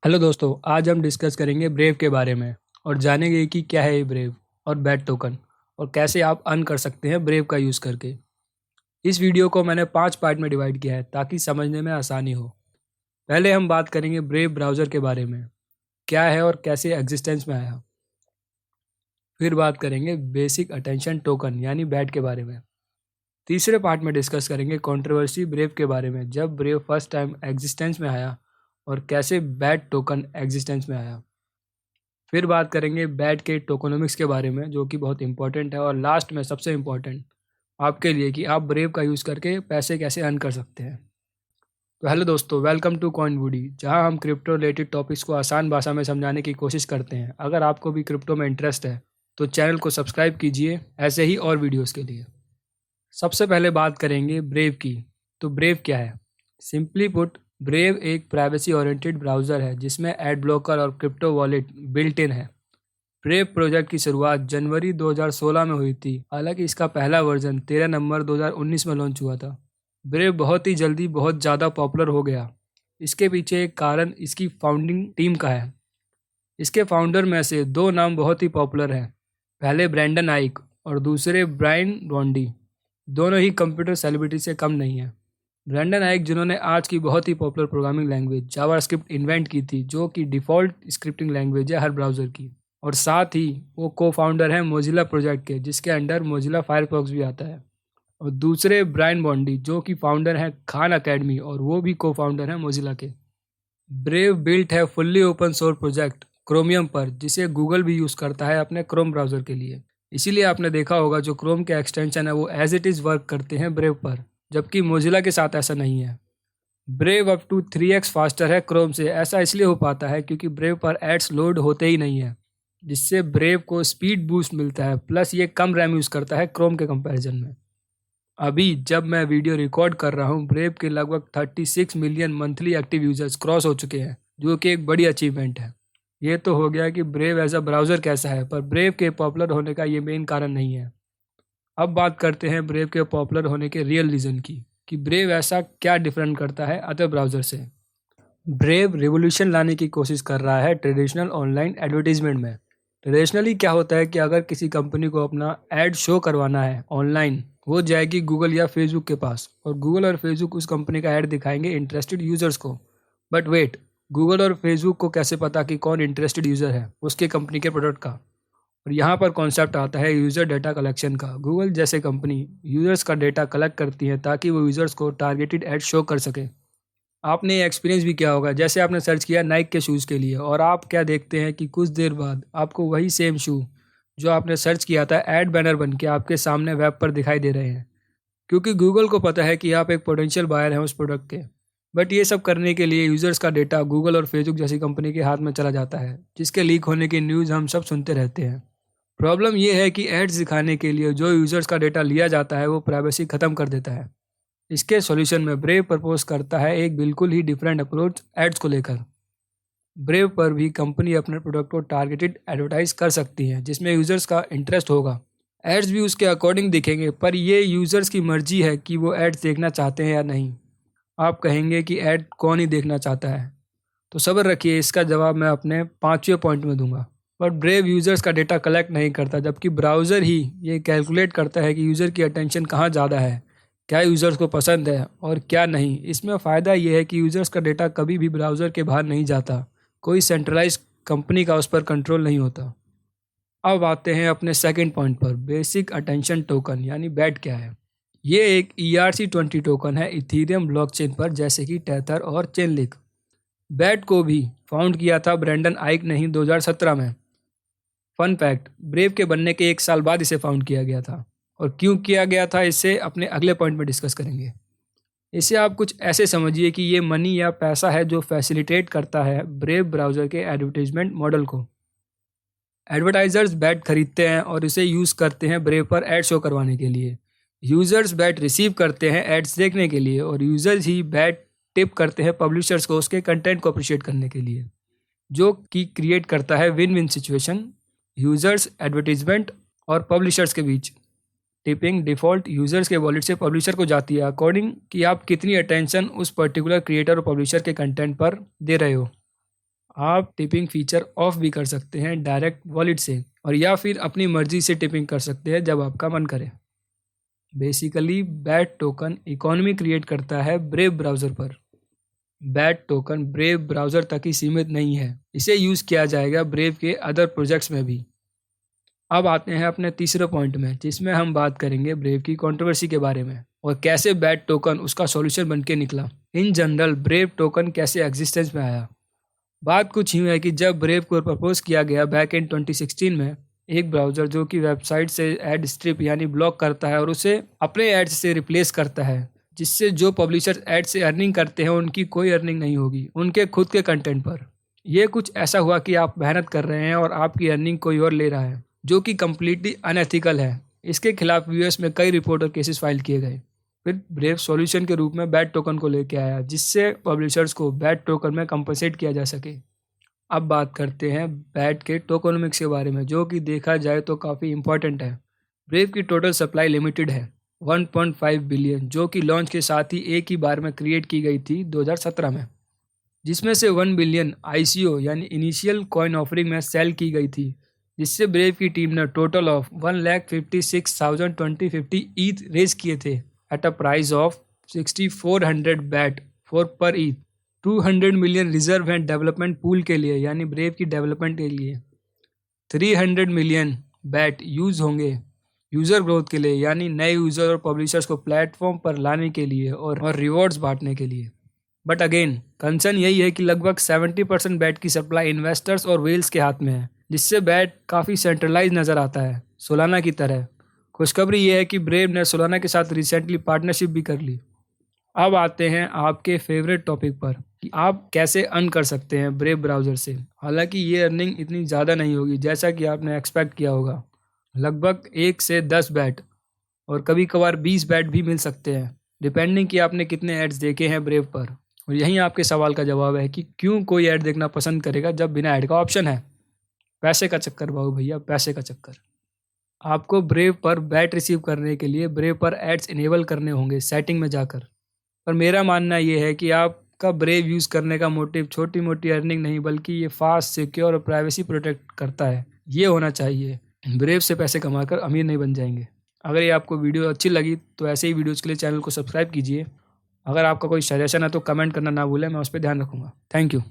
Hello दोस्तों, आज हम डिस्कस करेंगे ब्रेव के बारे में और जानेंगे कि क्या है ये ब्रेव और बैट टोकन और कैसे आप अर्न कर सकते हैं ब्रेव का यूज़ करके। इस वीडियो को मैंने 5 पार्ट में डिवाइड किया है ताकि समझने में आसानी हो। पहले हम बात करेंगे ब्रेव ब्राउज़र के बारे में, क्या है और कैसे एग्जिस्टेंस में आया। फिर बात करेंगे बेसिक अटेंशन टोकन यानी बैट के बारे में। तीसरे पार्ट में डिस्कस करेंगे कंट्रोवर्सी ब्रेव के बारे में, जब ब्रेव फर्स्ट टाइम एग्जिस्टेंस में आया और कैसे बैट टोकन एग्जिस्टेंस में आया। फिर बात करेंगे बैट के टोकोनॉमिक्स के बारे में जो कि बहुत इंपॉर्टेंट है, और लास्ट में सबसे इम्पॉर्टेंट आपके लिए कि आप ब्रेव का यूज़ करके पैसे कैसे अर्न कर सकते हैं। तो हेलो दोस्तों, वेलकम टू कॉइन वूडी, जहां हम क्रिप्टो रिलेटेड टॉपिक्स को आसान भाषा में समझाने की कोशिश करते हैं। अगर आपको भी क्रिप्टो में इंटरेस्ट है तो चैनल को सब्सक्राइब कीजिए ऐसे ही और वीडियोज़ के लिए। सबसे पहले बात करेंगे ब्रेव की। तो ब्रेव क्या है? सिंपली पुट, ब्रेव एक प्राइवेसी ओरिएंटेड ब्राउज़र है जिसमें एड ब्लॉकर और क्रिप्टो वॉलेट बिल्ट इन है। ब्रेव प्रोजेक्ट की शुरुआत जनवरी 2016 में हुई थी, हालांकि इसका पहला वर्जन 13 नवंबर 2019 में लॉन्च हुआ था। ब्रेव बहुत ही जल्दी बहुत ज़्यादा पॉपुलर हो गया। इसके पीछे एक कारण इसकी फाउंडिंग टीम का है। इसके फाउंडर में से दो नाम बहुत ही पॉपुलर हैं। पहले ब्रैंडन आइक और दूसरे ब्रायन रॉन्डी। दोनों ही कंप्यूटर सेलिब्रिटी से कम नहीं है। ब्रैंडन आइक, जिन्होंने आज की बहुत ही popular programming language JavaScript invent की थी, जो कि डिफ़ॉल्ट स्क्रिप्टिंग लैंग्वेज है हर ब्राउज़र की, और साथ ही वो को फाउंडर हैं मोजिला प्रोजेक्ट के, जिसके अंडर मोजिला फायरफॉक्स भी आता है। और दूसरे ब्रायन बॉन्डी, जो कि फाउंडर हैं खान अकेडमी, और वो भी को फाउंडर हैं मोजिला के। ब्रेव बिल्ट है fully open source project chromium पर, जिसे गूगल भी यूज़ करता है अपने क्रोम ब्राउज़र के लिए। इसीलिए आपने देखा होगा जो क्रोम के एक्सटेंशन है वो एज इट इज़ वर्क करते हैं ब्रेव पर, जबकि मोजिला के साथ ऐसा नहीं है। Brave up to 3x faster है क्रोम से। ऐसा इसलिए हो पाता है क्योंकि ब्रेव पर एड्स लोड होते ही नहीं है, जिससे ब्रेव को स्पीड बूस्ट मिलता है। प्लस ये कम रैम यूज़ करता है क्रोम के कंपैरिजन में। अभी जब मैं वीडियो रिकॉर्ड कर रहा हूँ, ब्रेव के लगभग 36 million monthly active users cross हो चुके हैं, जो कि एक बड़ी अचीवमेंट है। ये तो हो गया कि ब्रेव एज अ ब्राउज़र कैसा है, पर ब्रेव के पॉपुलर होने का ये मेन कारण नहीं है। अब बात करते हैं ब्रेव के पॉपुलर होने के रियल रीज़न की, कि ब्रेव ऐसा क्या डिफरेंट करता है अदर ब्राउज़र से। ब्रेव रिवोल्यूशन लाने की कोशिश कर रहा है ट्रेडिशनल ऑनलाइन एडवर्टीजमेंट में। ट्रेडिशनली क्या होता है कि अगर किसी कंपनी को अपना ऐड शो करवाना है ऑनलाइन, वो जाएगी गूगल या फेसबुक के पास, और गूगल और फेसबुक उस कंपनी का ऐड दिखाएंगे इंटरेस्टेड यूजर्स को। बट वेट, गूगल और फेसबुक को कैसे पता कि कौन इंटरेस्टेड यूज़र है उसके कंपनी के प्रोडक्ट का? और यहाँ पर कॉन्सेप्ट आता है यूज़र डेटा कलेक्शन का। गूगल जैसे कंपनी यूज़र्स का डेटा कलेक्ट करती है ताकि वो यूज़र्स को टारगेटेड ऐड शो कर सके। आपने ये एक्सपीरियंस भी किया होगा, जैसे आपने सर्च किया नाइक के शूज़ के लिए, और आप क्या देखते हैं कि कुछ देर बाद आपको वही सेम शू जो आपने सर्च किया था ऐड बैनर बन के आपके सामने वेब पर दिखाई दे रहे हैं, क्योंकि गूगल को पता है कि आप एक पोटेंशियल बायर हैं उस प्रोडक्ट के। बट ये सब करने के लिए यूज़र्स का डेटा गूगल और फेसबुक जैसी कंपनी के हाथ में चला जाता है, जिसके लीक होने की न्यूज़ हम सब सुनते रहते हैं। प्रॉब्लम ये है कि एड्स दिखाने के लिए जो यूज़र्स का डेटा लिया जाता है वो प्राइवेसी ख़त्म कर देता है। इसके सॉल्यूशन में ब्रेव प्रपोज करता है एक बिल्कुल ही डिफरेंट अप्रोच एड्स को लेकर। ब्रेव पर भी कंपनी अपने प्रोडक्ट को टारगेटेड एडवर्टाइज कर सकती है, जिसमें यूज़र्स का इंटरेस्ट होगा। एड्स भी उसके अकॉर्डिंग दिखेंगे, पर ये यूज़र्स की मर्जी है कि वो एड्स देखना चाहते हैं या नहीं। आप कहेंगे कि ऐड कौन ही देखना चाहता है, तो सब्र रखिए, इसका जवाब मैं अपने 5वें पॉइंट में दूंगा। पर ब्रेव यूज़र्स का डेटा कलेक्ट नहीं करता, जबकि ब्राउज़र ही ये कैलकुलेट करता है कि यूज़र की अटेंशन कहाँ ज़्यादा है, क्या यूज़र्स को पसंद है और क्या नहीं। इसमें फ़ायदा ये है कि यूज़र्स का डेटा कभी भी ब्राउज़र के बाहर नहीं जाता, कोई सेंट्रलाइज कंपनी का उस पर कंट्रोल नहीं होता। अब आते हैं अपने सेकंड पॉइंट पर, बेसिक अटेंशन टोकन यानी बैट क्या है। ये एक ERC-20 टोकन है इथीरियम ब्लॉकचेन पर, जैसे कि टेथर और चेनलिंक। बैट को भी फाउंड किया था ब्रैंडन आइक ने ही 2017 में। फन फैक्ट, ब्रेव के बनने के 1 साल बाद इसे फाउंड किया गया था, और क्यों किया गया था इसे अपने अगले पॉइंट में डिस्कस करेंगे। इसे आप कुछ ऐसे समझिए कि ये मनी या पैसा है जो फैसिलिटेट करता है ब्रेव ब्राउज़र के एडवर्टीजमेंट मॉडल को। एडवर्टाइजर्स बैट खरीदते हैं और इसे यूज़ करते हैं ब्रेव पर ऐड शो करवाने के लिए। यूज़र्स बैट रिसीव करते हैं एड्स देखने के लिए, और यूज़र्स ही बैट टिप करते हैं पब्लिशर्स को उसके कंटेंट को अप्रिशिएट करने के लिए, जो कि क्रिएट करता है win win situation users, advertisement और पब्लिशर्स के बीच। टिपिंग डिफ़ॉल्ट यूज़र्स के वॉलेट से पब्लिशर को जाती है, अकॉर्डिंग कि आप कितनी अटेंशन उस पर्टिकुलर क्रिएटर और पब्लिशर के कंटेंट पर दे रहे हो। आप टिपिंग फीचर ऑफ भी कर सकते हैं डायरेक्ट वॉलेट से, और या फिर अपनी मर्जी से टिपिंग कर सकते हैं जब आपका मन करे। Basically bat token economy create करता है ब्रेव ब्राउज़र पर। बैट टोकन ब्रेव ब्राउज़र तक ही सीमित नहीं है, इसे यूज़ किया जाएगा ब्रेव के अदर प्रोजेक्ट्स में भी। अब आते हैं अपने तीसरे पॉइंट में, जिसमें हम बात करेंगे ब्रेव की कंट्रोवर्सी के बारे में और कैसे बैट टोकन उसका सॉल्यूशन बन के निकला। इन जनरल ब्रेव टोकन कैसे एग्जिस्टेंस में आया। बात कुछ यूँ है कि जब ब्रेव को प्रपोज किया गया बैक इन 2016 में, एक ब्राउज़र जो कि वेबसाइट से एड स्ट्रिप यानी ब्लॉक करता है और उसे अपने एड्स से रिप्लेस करता है, जिससे जो पब्लिशर्स एड से अर्निंग करते हैं उनकी कोई अर्निंग नहीं होगी उनके खुद के कंटेंट पर। यह कुछ ऐसा हुआ कि आप मेहनत कर रहे हैं और आपकी अर्निंग कोई और ले रहा है, जो कि कम्प्लीटली अनएथिकल है। इसके खिलाफ यूएस में कई रिपोर्ट और केसेस फाइल किए गए। फिर ब्रेव सॉल्यूशन के रूप में बैट टोकन को लेके आया, जिससे पब्लिशर्स को बैट टोकन में कंपनसेट किया जा सके। अब बात करते हैं बैट के टोकनोमिक्स के बारे में, जो कि देखा जाए तो काफ़ी इंपॉर्टेंट है। ब्रेव की टोटल सप्लाई लिमिटेड है 1.5 बिलियन, जो कि लॉन्च के साथ ही एक ही बार में क्रिएट की गई थी 2017 में, जिसमें से 1 बिलियन ICO यानी इनिशियल कॉइन ऑफरिंग में सेल की गई थी, जिससे ब्रेव की टीम ने टोटल ऑफ 1,56,020 ईथ रेज किए थे at a price of 6400 bat for पर ईथ। 200 million reserve and development pool के लिए यानी ब्रेव की डेवलपमेंट के लिए। 300 मिलियन बैट यूज होंगे यूज़र ग्रोथ के लिए यानी नए यूज़र और पब्लिशर्स को प्लेटफॉर्म पर लाने के लिए और रिवॉर्ड्स बांटने के लिए। बट अगेन कंसर्न यही है कि लगभग 70% बैट की सप्लाई इन्वेस्टर्स और वेल्स के हाथ में है, जिससे बैट काफ़ी सेंट्रलाइज नज़र आता है सोलाना की तरह। खुशखबरी ये है कि ब्रेव ने सोलाना के साथ रिसेंटली पार्टनरशिप भी कर ली। अब आते हैं आपके फेवरेट टॉपिक पर कि आप कैसे अर्न कर सकते हैं ब्रेव ब्राउज़र से। हालांकि ये अर्निंग इतनी ज़्यादा नहीं होगी जैसा कि आपने एक्सपेक्ट किया होगा। लगभग 1 से 10 बैट और कभी कभार 20 बैट भी मिल सकते हैं, डिपेंडिंग कि आपने कितने एड्स देखे हैं ब्रेव पर। और यहीं आपके सवाल का जवाब है कि क्यों कोई ऐड देखना पसंद करेगा जब बिना ऐड का ऑप्शन है। पैसे का चक्कर बाबू भैया, पैसे का चक्कर। आपको ब्रेव पर बैट रिसीव करने के लिए ब्रेव पर एड्स इनेबल करने होंगे सेटिंग में जाकर। पर मेरा मानना ये है कि आपका ब्रेव यूज़ करने का मोटिव छोटी मोटी अर्निंग नहीं, बल्कि ये फास्ट, सिक्योर और प्राइवेसी प्रोटेक्ट करता है, ये होना चाहिए। ब्रेव से पैसे कमाकर अमीर नहीं बन जाएंगे। अगर ये आपको वीडियो अच्छी लगी तो ऐसे ही वीडियोज़ के लिए चैनल को सब्सक्राइब कीजिए। अगर आपका कोई सजेशन है तो कमेंट करना ना भूलें, मैं उस पर ध्यान रखूँगा। Thank you.